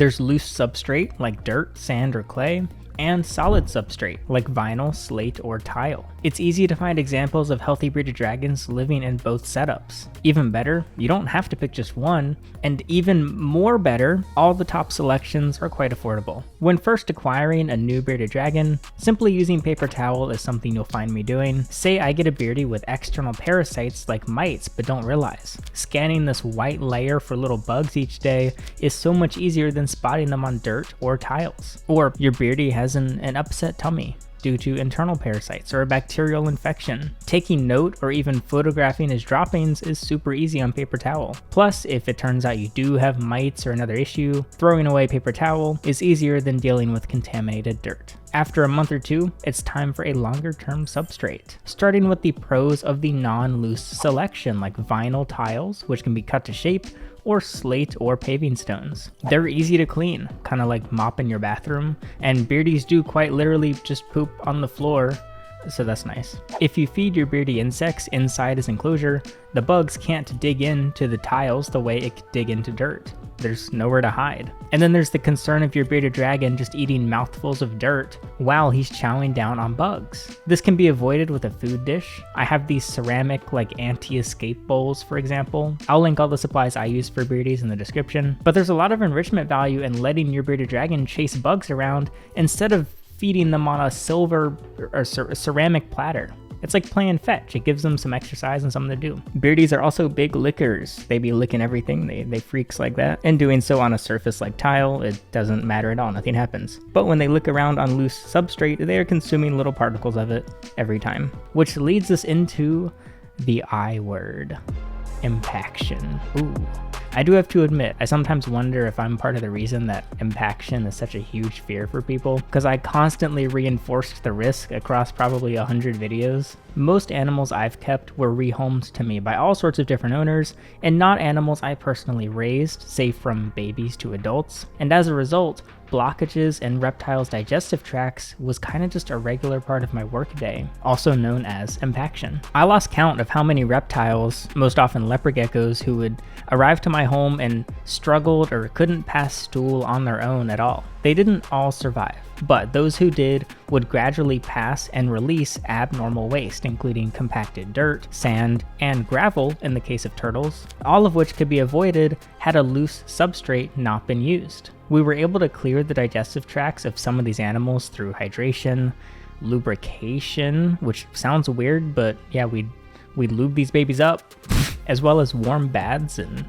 There's loose substrate like dirt, sand, or clay, and solid substrate like vinyl, slate, or tile. It's easy to find examples of healthy bearded dragons living in both setups. Even better, you don't have to pick just one, and even more better, all the top selections are quite affordable. When first acquiring a new bearded dragon, simply using paper towel is something you'll find me doing. Say I get a beardie with external parasites like mites but don't realize. Scanning this white layer for little bugs each day is so much easier than spotting them on dirt or tiles. Or your beardie has an upset tummy due to internal parasites or a bacterial infection. Taking note or even photographing his droppings is super easy on paper towel. Plus, if it turns out you do have mites or another issue, throwing away paper towel is easier than dealing with contaminated dirt. After a month or two, it's time for a longer term substrate. Starting with the pros of the non-loose selection like vinyl tiles, which can be cut to shape, or slate or paving stones. They're easy to clean, kind of like mopping your bathroom, and beardies do quite literally just poop on the floor, so that's nice. If you feed your beardie insects inside his enclosure, the bugs can't dig into the tiles the way it could dig into dirt. There's nowhere to hide. And then there's the concern of your bearded dragon just eating mouthfuls of dirt while he's chowing down on bugs. This can be avoided with a food dish. I have these ceramic like anti-escape bowls, for example. I'll link all the supplies I use for beardies in the description, but there's a lot of enrichment value in letting your bearded dragon chase bugs around instead of feeding them on a silver or ceramic platter. It's like playing fetch. It gives them some exercise and something to do. Beardies are also big lickers. They be licking everything. They freaks like that. And doing so on a surface like tile, it doesn't matter at all. Nothing happens. But when they lick around on loose substrate, they are consuming little particles of it every time. Which leads us into the I word. Impaction. Ooh. I do have to admit, I sometimes wonder if I'm part of the reason that impaction is such a huge fear for people, because I constantly reinforced the risk across probably 100 videos. Most animals I've kept were rehomed to me by all sorts of different owners, and not animals I personally raised, say from babies to adults, and as a result, blockages in reptiles' digestive tracts was kind of just a regular part of my workday, also known as impaction. I lost count of how many reptiles, most often leopard geckos, who would arrive to my home and struggled or couldn't pass stool on their own at all. They didn't all survive, but those who did would gradually pass and release abnormal waste, including compacted dirt, sand, and gravel in the case of turtles, all of which could be avoided had a loose substrate not been used. We were able to clear the digestive tracts of some of these animals through hydration, lubrication, which sounds weird, but yeah, we'd lube these babies up, as well as warm baths and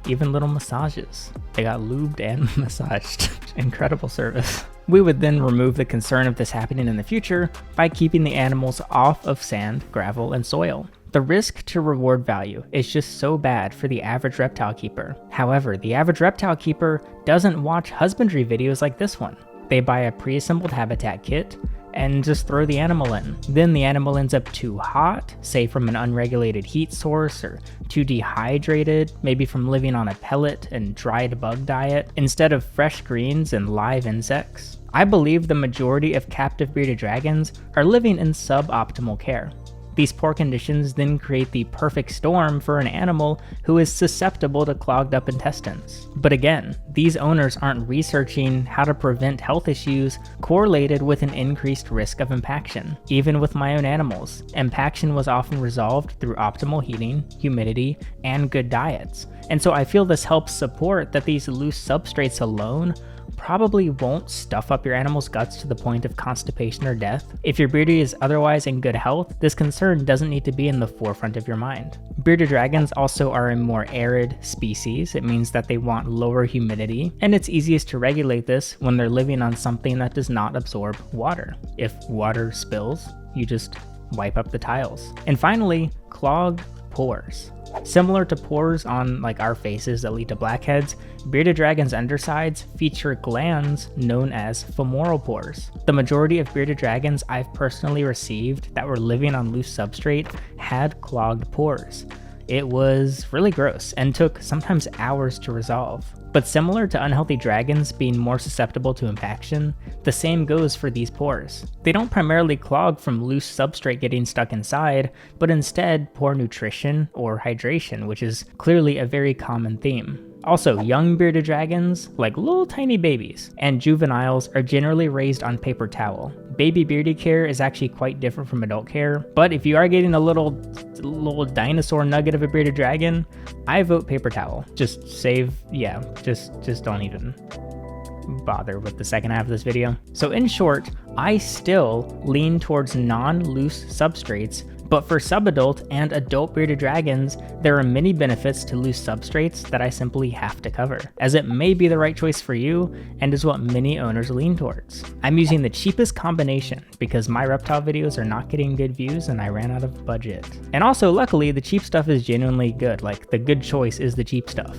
even little massages. They got lubed and massaged. Incredible service. We would then remove the concern of this happening in the future by keeping the animals off of sand, gravel, and soil. The risk to reward value is just so bad for the average reptile keeper. However, the average reptile keeper doesn't watch husbandry videos like this one. They buy a pre-assembled habitat kit and just throw the animal in. Then the animal ends up too hot, say from an unregulated heat source, or too dehydrated, maybe from living on a pellet and dried bug diet, instead of fresh greens and live insects. I believe the majority of captive bearded dragons are living in suboptimal care. These poor conditions then create the perfect storm for an animal who is susceptible to clogged up intestines. But again, these owners aren't researching how to prevent health issues correlated with an increased risk of impaction. Even with my own animals, impaction was often resolved through optimal heating, humidity, and good diets. And so I feel this helps support that these loose substrates alone probably won't stuff up your animal's guts to the point of constipation or death. If your beardie is otherwise in good health, this concern doesn't need to be in the forefront of your mind. Bearded dragons also are a more arid species. It means that they want lower humidity, and it's easiest to regulate this when they're living on something that does not absorb water. If water spills, you just wipe up the tiles. And finally, clogged pores. Similar to pores on like our faces that lead to blackheads, bearded dragons' undersides feature glands known as femoral pores. The majority of bearded dragons I've personally received that were living on loose substrate had clogged pores. It was really gross and took sometimes hours to resolve. But similar to unhealthy dragons being more susceptible to impaction, the same goes for these pores. They don't primarily clog from loose substrate getting stuck inside, but instead poor nutrition or hydration, which is clearly a very common theme. Also, young bearded dragons, like little tiny babies, and juveniles are generally raised on paper towel. Baby beardie care is actually quite different from adult care, but if you are getting a little dinosaur nugget of a bearded dragon, I vote paper towel. Just don't even bother with the second half of this video. So in short, I still lean towards non-loose substrates, but for subadult and adult bearded dragons, there are many benefits to loose substrates that I simply have to cover, as it may be the right choice for you and is what many owners lean towards. I'm using the cheapest combination because my reptile videos are not getting good views and I ran out of budget. And also, luckily, the cheap stuff is genuinely good, like the good choice is the cheap stuff.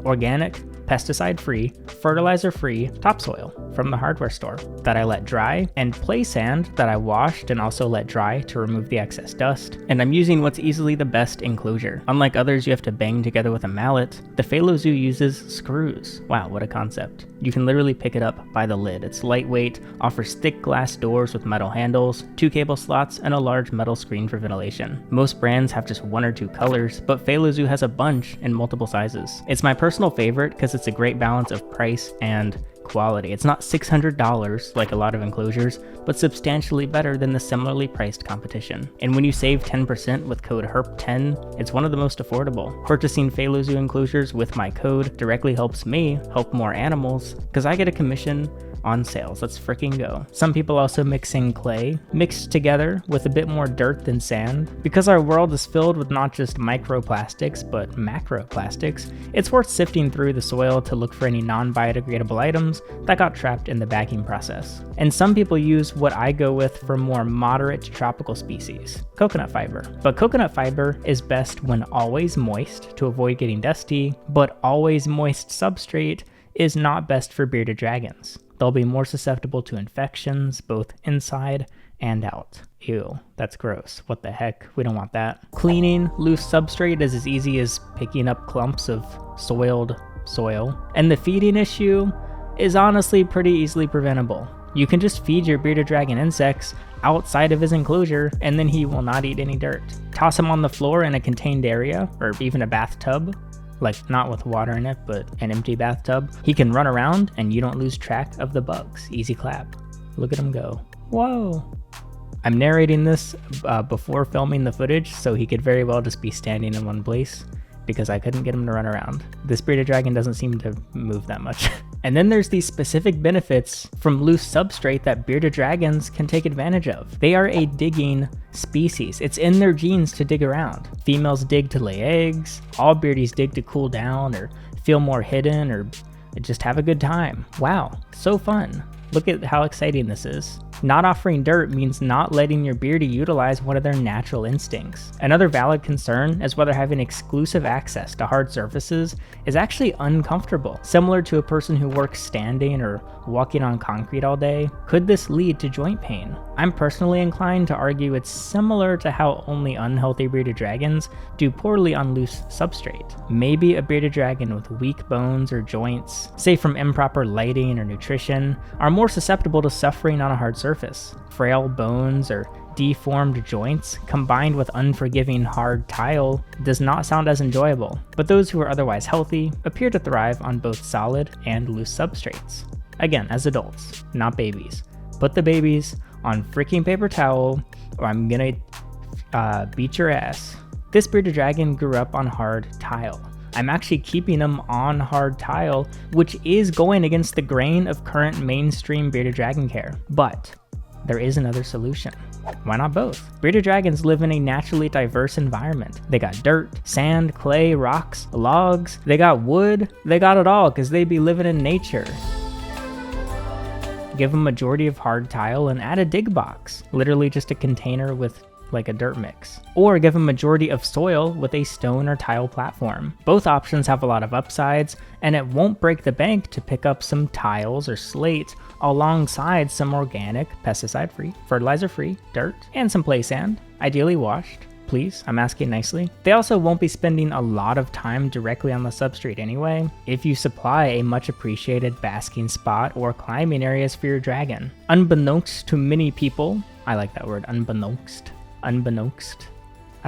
Organic, pesticide-free, fertilizer-free topsoil from the hardware store that I let dry, and play sand that I washed and also let dry to remove the excess dust. And I'm using what's easily the best enclosure. Unlike others you have to bang together with a mallet, the Phalo Zoo uses screws. Wow, what a concept. You can literally pick it up by the lid. It's lightweight, offers thick glass doors with metal handles, 2 cable slots, and a large metal screen for ventilation. Most brands have just 1 or 2 colors, but Phalo Zoo has a bunch in multiple sizes. It's my personal favorite because it's a great balance of price and quality. It's not $600 like a lot of enclosures, but substantially better than the similarly priced competition. And when you save 10% with code HERP10, it's one of the most affordable. Purchasing Phalo Zoo enclosures with my code directly helps me help more animals because I get a commission on sales. Let's freaking go. Some people also mix in clay, mixed together with a bit more dirt than sand. Because our world is filled with not just microplastics, but macroplastics, it's worth sifting through the soil to look for any non-biodegradable items that got trapped in the bagging process. And some people use what I go with for more moderate tropical species, coconut fiber. But coconut fiber is best when always moist to avoid getting dusty, but always moist substrate is not best for bearded dragons. They'll be more susceptible to infections, both inside and out. Ew, that's gross. What the heck? We don't want that. Cleaning loose substrate is as easy as picking up clumps of soiled soil. And the feeding issue is honestly pretty easily preventable. You can just feed your bearded dragon insects outside of his enclosure, and then he will not eat any dirt. Toss him on the floor in a contained area, or even a bathtub, like not with water in it, but an empty bathtub. He can run around and you don't lose track of the bugs. Easy clap. Look at him go. Whoa. I'm narrating this before filming the footage, so he could very well just be standing in one place because I couldn't get him to run around. This bearded dragon doesn't seem to move that much. And then there's these specific benefits from loose substrate that bearded dragons can take advantage of. They are a digging species. It's in their genes to dig around. Females dig to lay eggs. All beardies dig to cool down or feel more hidden or just have a good time. Wow, so fun. Look at how exciting this is. Not offering dirt means not letting your beardie utilize one of their natural instincts. Another valid concern is whether having exclusive access to hard surfaces is actually uncomfortable. Similar to a person who works standing or walking on concrete all day, could this lead to joint pain? I'm personally inclined to argue it's similar to how only unhealthy bearded dragons do poorly on loose substrate. Maybe a bearded dragon with weak bones or joints, say from improper lighting or nutrition, are more susceptible to suffering on a hard surface. Frail bones or deformed joints combined with unforgiving hard tile does not sound as enjoyable, but those who are otherwise healthy appear to thrive on both solid and loose substrates. Again, as adults, not babies. Put the babies on freaking paper towel or I'm gonna beat your ass. This bearded dragon grew up on hard tile. I'm actually keeping him on hard tile, which is going against the grain of current mainstream bearded dragon care. But there is another solution. Why not both? Bearded dragons live in a naturally diverse environment. They got dirt, sand, clay, rocks, logs, they got wood, they got it all because they be living in nature. Give them a majority of hard tile and add a dig box, literally just a container with like a dirt mix. Or give a majority of soil with a stone or tile platform. Both options have a lot of upsides, and it won't break the bank to pick up some tiles or slate alongside some organic, pesticide-free, fertilizer-free dirt, and some play sand, ideally washed. Please, I'm asking nicely. They also won't be spending a lot of time directly on the substrate anyway, if you supply a much appreciated basking spot or climbing areas for your dragon. Unbeknownst to many people, I like that word, unbeknownst. I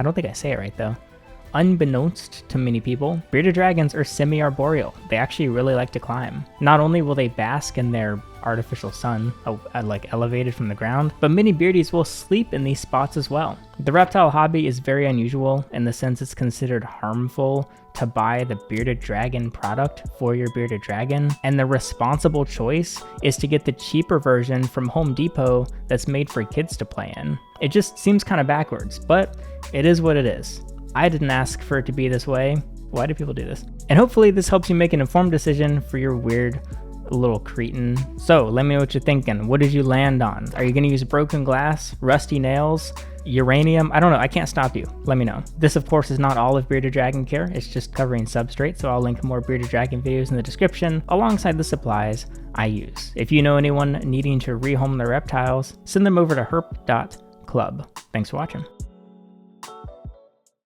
don't think I say it right though. Unbeknownst to many people, bearded dragons are semi-arboreal. They actually really like to climb. Not only will they bask in their artificial sun, like elevated from the ground, but many beardies will sleep in these spots as well. The reptile hobby is very unusual in the sense it's considered harmful to buy the bearded dragon product for your bearded dragon, and the responsible choice is to get the cheaper version from Home Depot that's made for kids to play in. It just seems kind of backwards, but it is what it is. I didn't ask for it to be this way. Why do people do this? And hopefully this helps you make an informed decision for your weird little cretin. So let me know what you're thinking. What did you land on? Are you going to use broken glass, rusty nails, uranium? I don't know. I can't stop you. Let me know. This, of course, is not all of Bearded Dragon care. It's just covering substrate, so I'll link more Bearded Dragon videos in the description alongside the supplies I use. If you know anyone needing to rehome their reptiles, send them over to herp.club. Thanks for watching.